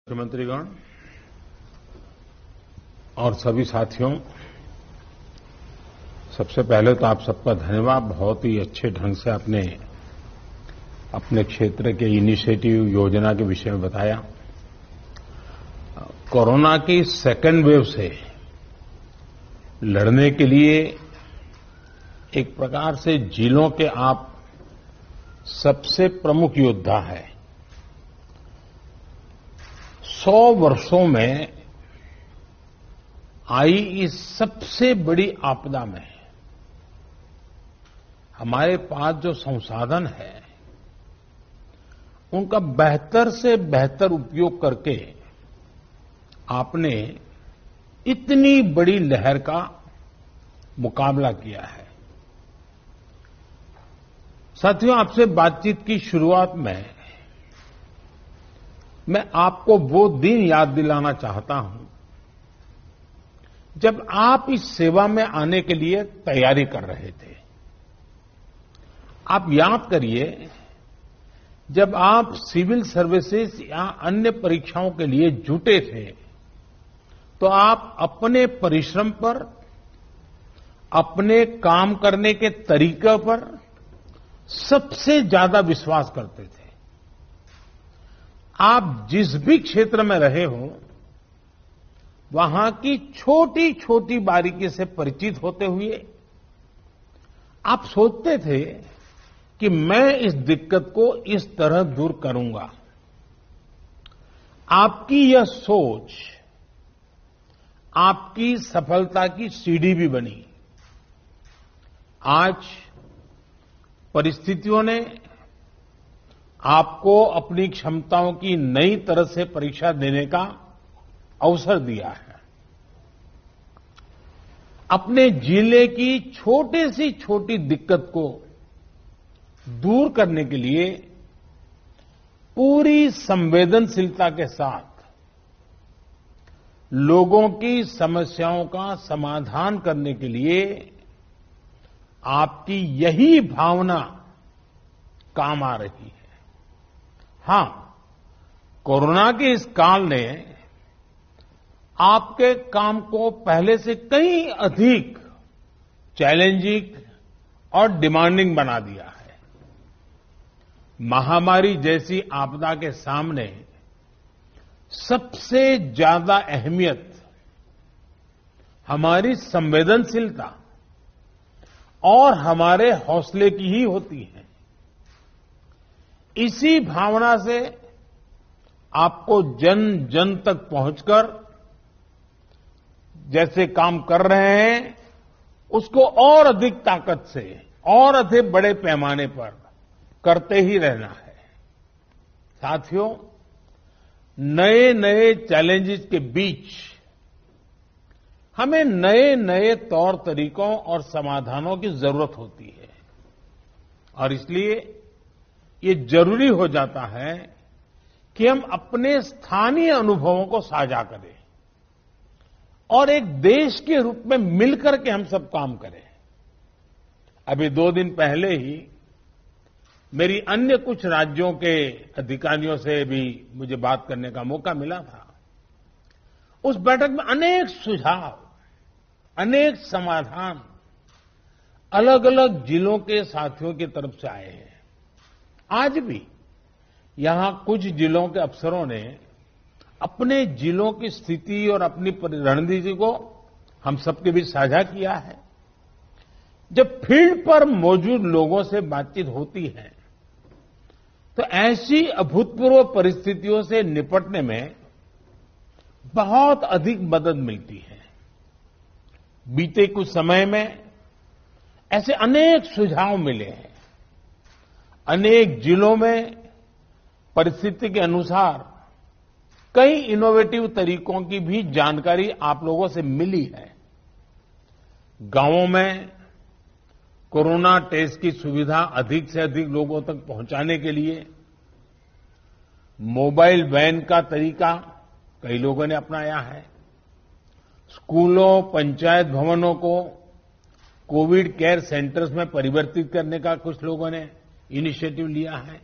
मुख्यमंत्रीगण और सभी साथियों, सबसे पहले तो आप सबका धन्यवाद। बहुत ही अच्छे ढंग से आपने अपने क्षेत्र के इनिशिएटिव योजना के विषय में बताया। कोरोना की सेकेंड वेव से लड़ने के लिए एक प्रकार से जिलों के आप सबसे प्रमुख योद्धा हैं। 100 वर्षों में आई इस सबसे बड़ी आपदा में हमारे पास जो संसाधन है उनका बेहतर से बेहतर उपयोग करके आपने इतनी बड़ी लहर का मुकाबला किया है। साथियों, आपसे बातचीत की शुरुआत में मैं आपको वो दिन याद दिलाना चाहता हूं जब आप इस सेवा में आने के लिए तैयारी कर रहे थे। आप याद करिए, जब आप सिविल सर्विसेज या अन्य परीक्षाओं के लिए जुटे थे तो आप अपने परिश्रम पर, अपने काम करने के तरीके पर सबसे ज्यादा विश्वास करते थे। आप जिस भी क्षेत्र में रहे हो वहां की छोटी छोटी बारीकी से परिचित होते हुए आप सोचते थे कि मैं इस दिक्कत को इस तरह दूर करूंगा। आपकी यह सोच आपकी सफलता की सीढ़ी भी बनी। आज परिस्थितियों ने आपको अपनी क्षमताओं की नई तरह से परीक्षा देने का अवसर दिया है। अपने जिले की छोटी से छोटी दिक्कत को दूर करने के लिए पूरी संवेदनशीलता के साथ लोगों की समस्याओं का समाधान करने के लिए आपकी यही भावना काम आ रही है। हां, कोरोना के इस काल ने आपके काम को पहले से कहीं अधिक चैलेंजिंग और डिमांडिंग बना दिया है। महामारी जैसी आपदा के सामने सबसे ज्यादा अहमियत हमारी संवेदनशीलता और हमारे हौसले की ही होती है। इसी भावना से आपको जन जन तक पहुंचकर जैसे काम कर रहे हैं उसको और अधिक ताकत से और अधिक बड़े पैमाने पर करते ही रहना है। साथियों, नए नए चैलेंजेस के बीच हमें नए नए तौर तरीकों और समाधानों की जरूरत होती है और इसलिए ये जरूरी हो जाता है कि हम अपने स्थानीय अनुभवों को साझा करें और एक देश के रूप में मिलकर के हम सब काम करें। अभी 2 दिन पहले ही मेरी अन्य कुछ राज्यों के अधिकारियों से भी मुझे बात करने का मौका मिला था। उस बैठक में अनेक सुझाव, अनेक समाधान अलग अलग जिलों के साथियों की तरफ से आए हैं। आज भी यहां कुछ जिलों के अफसरों ने अपने जिलों की स्थिति और अपनी रणनीति को हम सबके बीच साझा किया है। जब फील्ड पर मौजूद लोगों से बातचीत होती है तो ऐसी अभूतपूर्व परिस्थितियों से निपटने में बहुत अधिक मदद मिलती है। बीते कुछ समय में ऐसे अनेक सुझाव मिले हैं। अनेक जिलों में परिस्थिति के अनुसार कई इनोवेटिव तरीकों की भी जानकारी आप लोगों से मिली है। गांवों में कोरोना टेस्ट की सुविधा अधिक से अधिक लोगों तक पहुंचाने के लिए मोबाइल वैन का तरीका कई लोगों ने अपनाया है। स्कूलों, पंचायत भवनों को कोविड केयर सेंटर्स में परिवर्तित करने का कुछ लोगों ने इनिशिएटिव लिया है।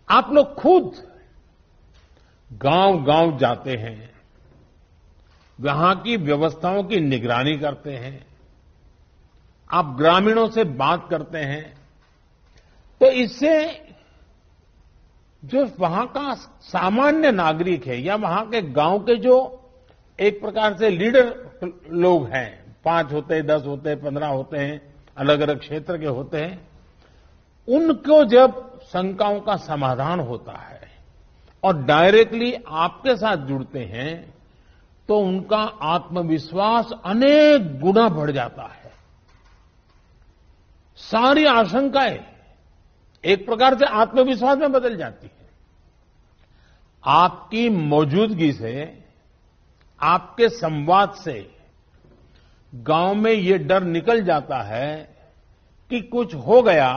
आप लोग खुद गांव-गांव जाते हैं, वहां की व्यवस्थाओं की निगरानी करते हैं, आप ग्रामीणों से बात करते हैं, तो इससे जो वहां का सामान्य नागरिक है या वहां के गांव के जो एक प्रकार से लीडर लोग हैं, 5 होते हैं, 10 होते हैं, 15 होते हैं, अलग अलग क्षेत्र के होते हैं, उनको जब शंकाओं का समाधान होता है और डायरेक्टली आपके साथ जुड़ते हैं तो उनका आत्मविश्वास अनेक गुना बढ़ जाता है। सारी आशंकाएं एक प्रकार से आत्मविश्वास में बदल जाती है। आपकी मौजूदगी से, आपके संवाद से गांव में ये डर निकल जाता है कि कुछ हो गया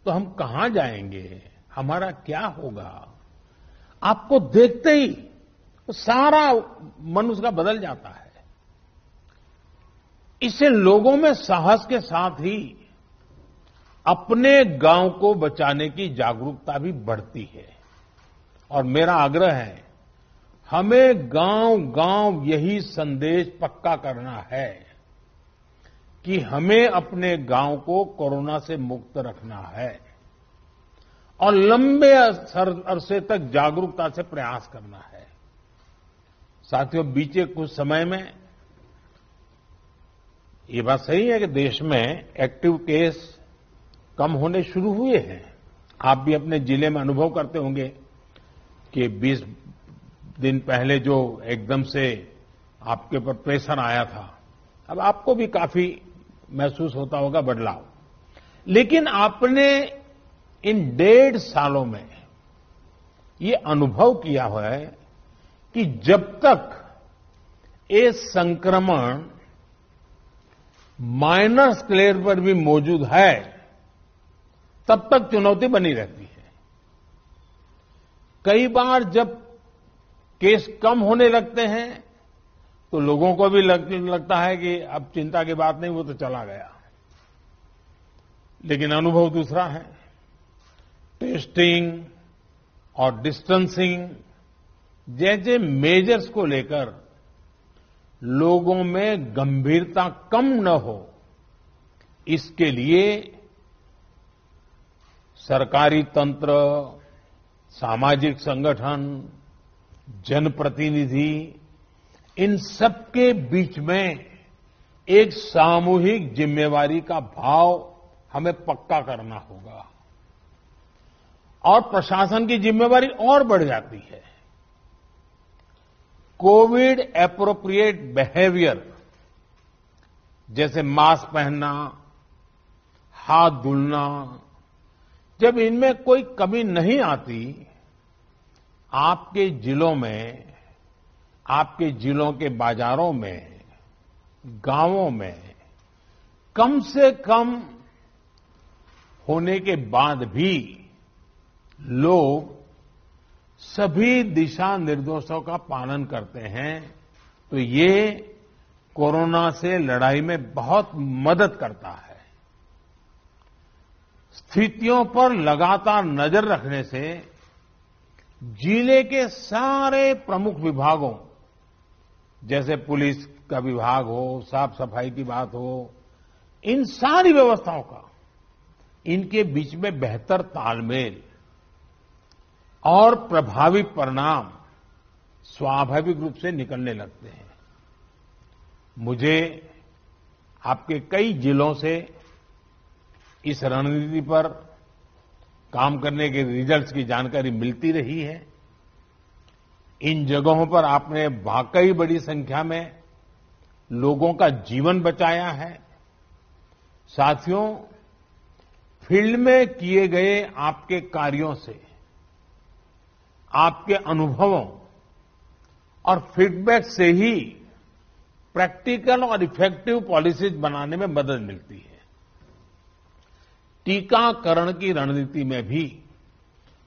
तो हम कहां जाएंगे, हमारा क्या होगा। आपको देखते ही सारा मन उसका बदल जाता है। इससे लोगों में साहस के साथ ही अपने गांव को बचाने की जागरूकता भी बढ़ती है। और मेरा आग्रह है, हमें गांव-गांव यही संदेश पक्का करना है कि हमें अपने गांव को कोरोना से मुक्त रखना है और लंबे अरसे तक जागरूकता से प्रयास करना है। साथियों, बीते कुछ समय में ये बात सही है कि देश में एक्टिव केस कम होने शुरू हुए हैं। आप भी अपने जिले में अनुभव करते होंगे कि 20 दिन पहले जो एकदम से आपके ऊपर प्रेशर आया था, अब आपको भी काफी महसूस होता होगा बदलाव। लेकिन आपने इन 1.5 सालों में ये अनुभव किया हुआ है कि जब तक ये संक्रमण माइनर स्केल पर भी मौजूद है, तब तक चुनौती बनी रहती है। कई बार जब केस कम होने लगते हैं तो लोगों को भी लगता है कि अब चिंता की बात नहीं, वो तो चला गया। लेकिन अनुभव दूसरा है। टेस्टिंग और डिस्टेंसिंग जैसे मेजर्स को लेकर लोगों में गंभीरता कम न हो, इसके लिए सरकारी तंत्र, सामाजिक संगठन, जनप्रतिनिधि, इन सबके बीच में एक सामूहिक जिम्मेवारी का भाव हमें पक्का करना होगा और प्रशासन की जिम्मेवारी और बढ़ जाती है। कोविड एप्रोप्रिएट बिहेवियर जैसे मास्क पहनना, हाथ धुलना, जब इनमें कोई कमी नहीं आती, आपके जिलों में, आपके जिलों के बाजारों में, गांवों में कम से कम होने के बाद भी लोग सभी दिशा निर्देशों का पालन करते हैं, तो ये कोरोना से लड़ाई में बहुत मदद करता है। स्थितियों पर लगातार नजर रखने से जिले के सारे प्रमुख विभागों, जैसे पुलिस का विभाग हो, साफ सफाई की बात हो, इन सारी व्यवस्थाओं का, इनके बीच में बेहतर तालमेल और प्रभावी परिणाम स्वाभाविक रूप से निकलने लगते हैं। मुझे आपके कई जिलों से इस रणनीति पर काम करने के रिजल्ट्स की जानकारी मिलती रही है। इन जगहों पर आपने वाकई बड़ी संख्या में लोगों का जीवन बचाया है। साथियों, फील्ड में किए गए आपके कार्यों से, आपके अनुभवों और फीडबैक से ही प्रैक्टिकल और इफेक्टिव पॉलिसीज बनाने में मदद मिलती है। टीकाकरण की रणनीति में भी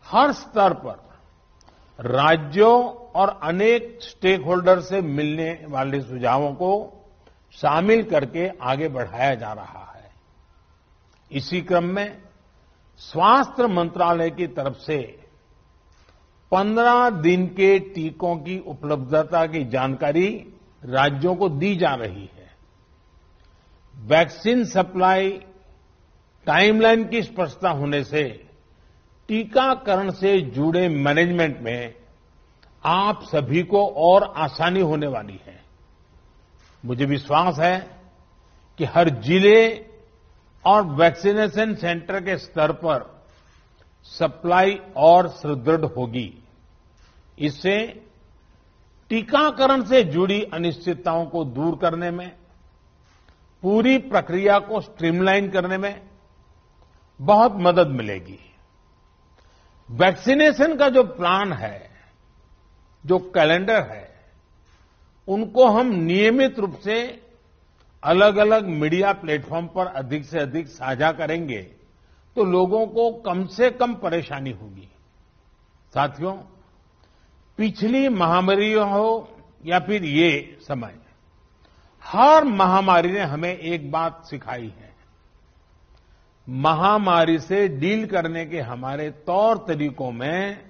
हर स्तर पर राज्यों और अनेक स्टेक होल्डर से मिलने वाले सुझावों को शामिल करके आगे बढ़ाया जा रहा है। इसी क्रम में स्वास्थ्य मंत्रालय की तरफ से 15 दिन के टीकों की उपलब्धता की जानकारी राज्यों को दी जा रही है। वैक्सीन सप्लाई टाइमलाइन की स्पष्टता होने से टीकाकरण से जुड़े मैनेजमेंट में आप सभी को और आसानी होने वाली है। मुझे विश्वास है कि हर जिले और वैक्सीनेशन सेंटर के स्तर पर सप्लाई और सुदृढ़ होगी। इससे टीकाकरण से जुड़ी अनिश्चितताओं को दूर करने में, पूरी प्रक्रिया को स्ट्रीमलाइन करने में बहुत मदद मिलेगी। वैक्सीनेशन का जो प्लान है, जो कैलेंडर है, उनको हम नियमित रूप से अलग अलग मीडिया प्लेटफॉर्म पर अधिक से अधिक साझा करेंगे तो लोगों को कम से कम परेशानी होगी। साथियों, पिछली महामारी हो या फिर ये समय, हर महामारी ने हमें एक बात सिखाई है। महामारी से डील करने के हमारे तौर तरीकों में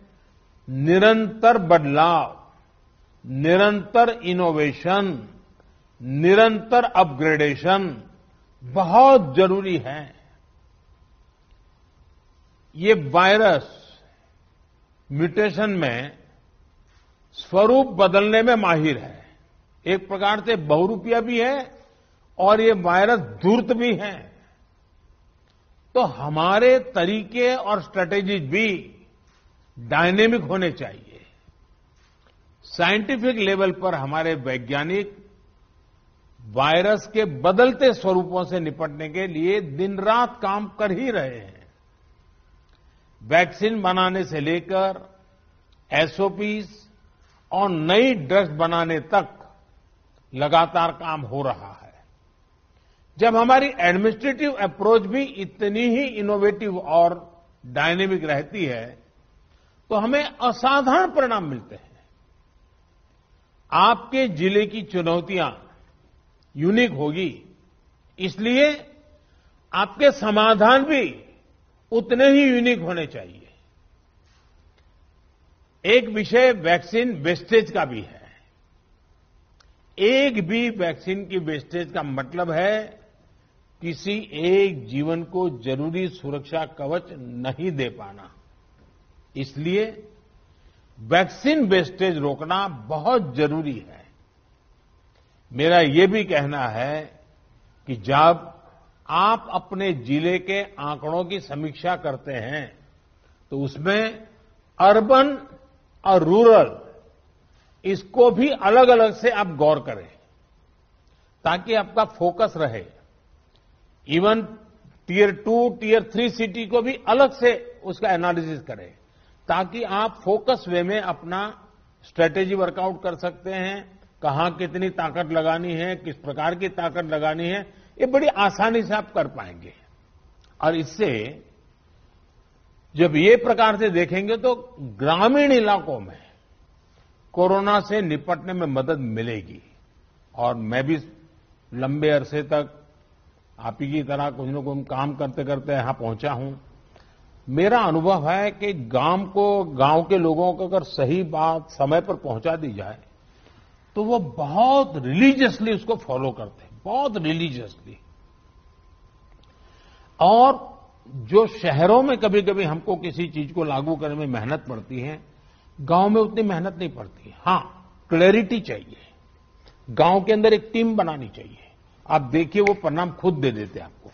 निरंतर बदलाव, निरंतर इनोवेशन, निरंतर अपग्रेडेशन बहुत जरूरी है। ये वायरस म्यूटेशन में स्वरूप बदलने में माहिर है। एक प्रकार से बहुरूपिया भी है और ये वायरस धूर्त भी है। तो हमारे तरीके और स्ट्रेटेजीज भी डायनेमिक होने चाहिए। साइंटिफिक लेवल पर हमारे वैज्ञानिक वायरस के बदलते स्वरूपों से निपटने के लिए दिन रात काम कर ही रहे हैं। वैक्सीन बनाने से लेकर एसओपीज और नई ड्रग्स बनाने तक लगातार काम हो रहा है। जब हमारी एडमिनिस्ट्रेटिव अप्रोच भी इतनी ही इनोवेटिव और डायनेमिक रहती है तो हमें असाधारण परिणाम मिलते हैं। आपके जिले की चुनौतियां यूनिक होगी, इसलिए आपके समाधान भी उतने ही यूनिक होने चाहिए। एक विषय वैक्सीन वेस्टेज का भी है। एक भी वैक्सीन की वेस्टेज का मतलब है किसी एक जीवन को जरूरी सुरक्षा कवच नहीं दे पाना। इसलिए वैक्सीन वेस्टेज रोकना बहुत जरूरी है। मेरा ये भी कहना है कि जब आप अपने जिले के आंकड़ों की समीक्षा करते हैं तो उसमें अर्बन और रूरल इसको भी अलग अलग से आप गौर करें ताकि आपका फोकस रहे। इवन टियर 2, टियर 3 सिटी को भी अलग से उसका एनालिसिस करें ताकि आप फोकस वे में अपना स्ट्रेटेजी वर्कआउट कर सकते हैं। कहां कितनी ताकत लगानी है, किस प्रकार की ताकत लगानी है, ये बड़ी आसानी से आप कर पाएंगे। और इससे जब ये प्रकार से देखेंगे तो ग्रामीण इलाकों में कोरोना से निपटने में मदद मिलेगी। और मैं भी लंबे अरसे तक आप ही की तरह कुछ न कुछ काम करते करते यहां पहुंचा हूं। मेरा अनुभव है कि गांव के लोगों को अगर सही बात समय पर पहुंचा दी जाए तो वो बहुत रिलीजियसली उसको फॉलो करते हैं, बहुत रिलीजियसली। और जो शहरों में कभी कभी हमको किसी चीज को लागू करने में मेहनत पड़ती है, गांव में उतनी मेहनत नहीं पड़ती। हां, क्लैरिटी चाहिए। गांव के अंदर एक टीम बनानी चाहिए। आप देखिए वो परिणाम खुद दे देते हैं आपको।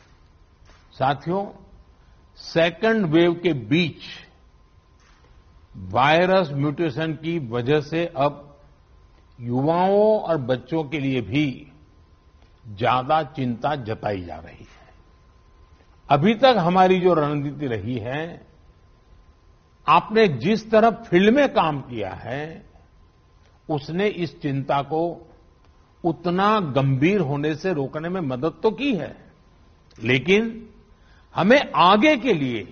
साथियों, सेकंड वेव के बीच वायरस म्यूटेशन की वजह से अब युवाओं और बच्चों के लिए भी ज्यादा चिंता जताई जा रही है। अभी तक हमारी जो रणनीति रही है, आपने जिस तरह फील्ड में काम किया है, उसने इस चिंता को उतना गंभीर होने से रोकने में मदद तो की है, लेकिन हमें आगे के लिए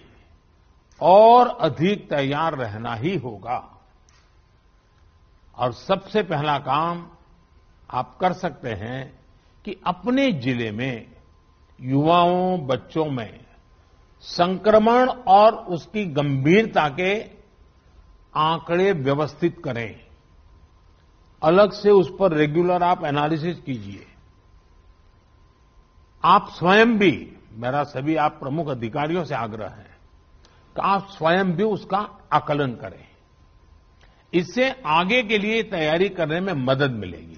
और अधिक तैयार रहना ही होगा। और सबसे पहला काम आप कर सकते हैं कि अपने जिले में युवाओं, बच्चों में संक्रमण और उसकी गंभीरता के आंकड़े व्यवस्थित करें, अलग से उस पर रेगुलर आप एनालिसिस कीजिए। आप स्वयं भी, मेरा सभी आप प्रमुख अधिकारियों से आग्रह है कि आप स्वयं भी उसका आकलन करें। इससे आगे के लिए तैयारी करने में मदद मिलेगी।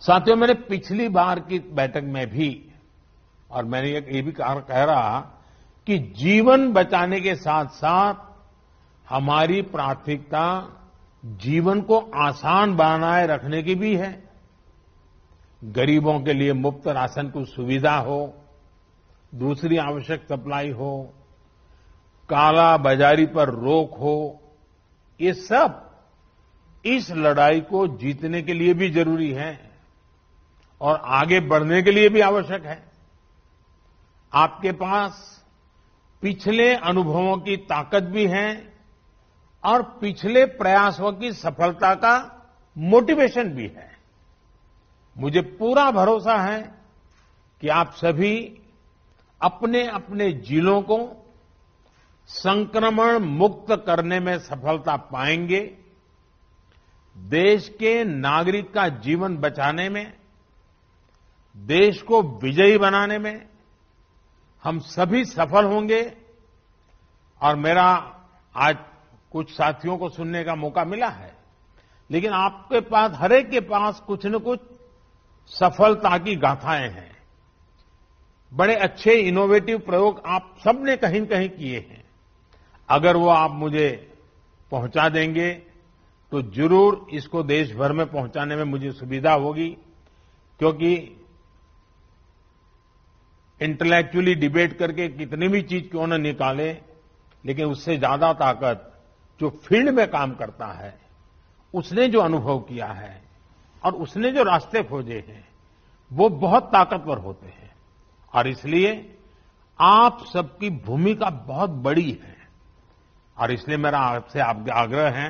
साथियों, मैंने पिछली बार की बैठक में भी, और मैंने ये भी कह रहा कि जीवन बचाने के साथ साथ हमारी प्राथमिकता जीवन को आसान बनाए रखने की भी है। गरीबों के लिए मुफ्त राशन की सुविधा हो, दूसरी आवश्यक सप्लाई हो, काला बाजारी पर रोक हो, ये सब इस लड़ाई को जीतने के लिए भी जरूरी है और आगे बढ़ने के लिए भी आवश्यक है। आपके पास पिछले अनुभवों की ताकत भी है और पिछले प्रयासों की सफलता का मोटिवेशन भी है। मुझे पूरा भरोसा है कि आप सभी अपने अपने जिलों को संक्रमण मुक्त करने में सफलता पाएंगे। देश के नागरिक का जीवन बचाने में, देश को विजयी बनाने में हम सभी सफल होंगे। और मेरा आज कुछ साथियों को सुनने का मौका मिला है, लेकिन आपके पास, हर एक के पास कुछ न कुछ सफलता की गाथाएं हैं। बड़े अच्छे इनोवेटिव प्रयोग आप सबने कहीं न कहीं किए हैं। अगर वो आप मुझे पहुंचा देंगे तो जरूर इसको देश भर में पहुंचाने में मुझे सुविधा होगी, क्योंकि इंटेलेक्चुअली डिबेट करके कितनी भी चीज क्यों न निकाले, लेकिन उससे ज्यादा ताकत जो फील्ड में काम करता है, उसने जो अनुभव किया है और उसने जो रास्ते खोजे हैं, वो बहुत ताकतवर होते हैं। और इसलिए आप सबकी भूमिका बहुत बड़ी है और इसलिए मेरा आपसे आग्रह है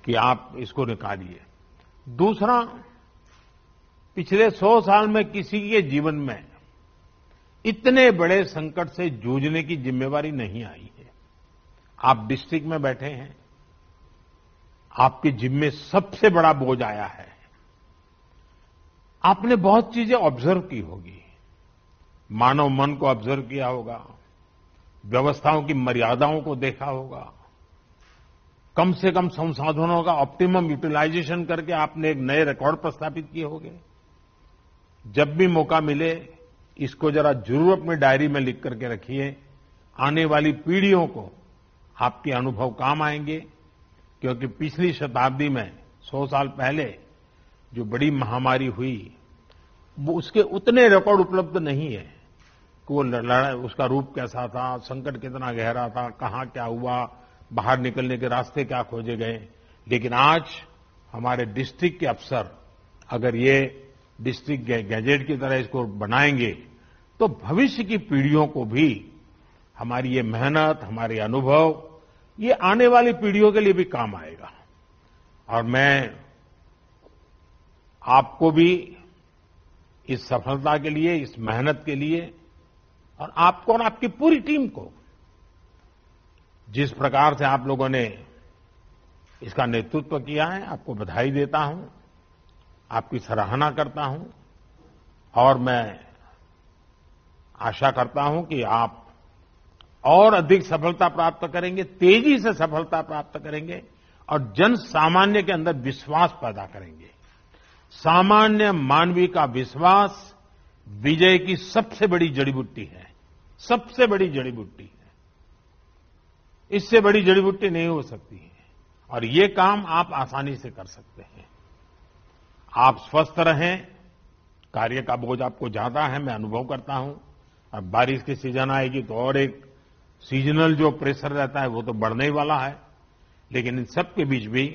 कि आप इसको निकालिए। दूसरा, पिछले 100 साल में किसी के जीवन में इतने बड़े संकट से जूझने की जिम्मेवारी नहीं आई है। आप डिस्ट्रिक्ट में बैठे हैं, आपके जिम्मे सबसे बड़ा बोझ आया है। आपने बहुत चीजें ऑब्जर्व की होगी, मानव मन को ऑब्जर्व किया होगा, व्यवस्थाओं की मर्यादाओं को देखा होगा, कम से कम संसाधनों का ऑप्टिमम यूटिलाइजेशन करके आपने एक नए रिकॉर्ड पर स्थापित किए होंगे। जब भी मौका मिले इसको जरा जरूर अपनी डायरी में लिख करके रखिए। आने वाली पीढ़ियों को आपके अनुभव काम आएंगे, क्योंकि पिछली शताब्दी में 100 साल पहले जो बड़ी महामारी हुई, वो उसके उतने रिकॉर्ड उपलब्ध नहीं है कि वो लड़ाई, उसका रूप कैसा था, संकट कितना गहरा था, कहां क्या हुआ, बाहर निकलने के रास्ते क्या खोजे गए। लेकिन आज हमारे डिस्ट्रिक्ट के अफसर अगर ये डिस्ट्रिक्ट गैजेट की तरह इसको बनाएंगे तो भविष्य की पीढ़ियों को भी हमारी ये मेहनत, हमारे अनुभव, ये आने वाली पीढ़ियों के लिए भी काम आएगा। और मैं आपको भी इस सफलता के लिए, इस मेहनत के लिए, और आपको और आपकी पूरी टीम को, जिस प्रकार से आप लोगों ने इसका नेतृत्व किया है, आपको बधाई देता हूं, आपकी सराहना करता हूं। और मैं आशा करता हूं कि आप और अधिक सफलता प्राप्त करेंगे, तेजी से सफलता प्राप्त करेंगे और जन सामान्य के अंदर विश्वास पैदा करेंगे। सामान्य मानवीय का विश्वास विजय की सबसे बड़ी जड़ी बूटी है, सबसे बड़ी जड़ी बूटी है। इससे बड़ी जड़ी बूटी नहीं हो सकती है और ये काम आप आसानी से कर सकते हैं। आप स्वस्थ रहें, कार्य का बोझ आपको ज्यादा है, मैं अनुभव करता हूं। और बारिश की सीजन आएगी तो और एक सीजनल जो प्रेशर रहता है वो तो बढ़ने ही वाला है। लेकिन इन सब के बीच भी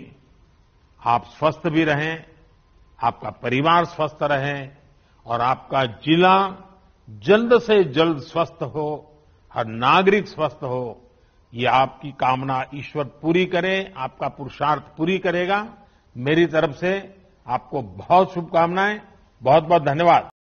आप स्वस्थ भी रहें, आपका परिवार स्वस्थ रहे और आपका जिला जल्द से जल्द स्वस्थ हो और नागरिक स्वस्थ हो, ये आपकी कामना ईश्वर पूरी करे, आपका पुरुषार्थ पूरी करेगा। मेरी तरफ से आपको बहुत शुभकामनाएं, बहुत बहुत धन्यवाद।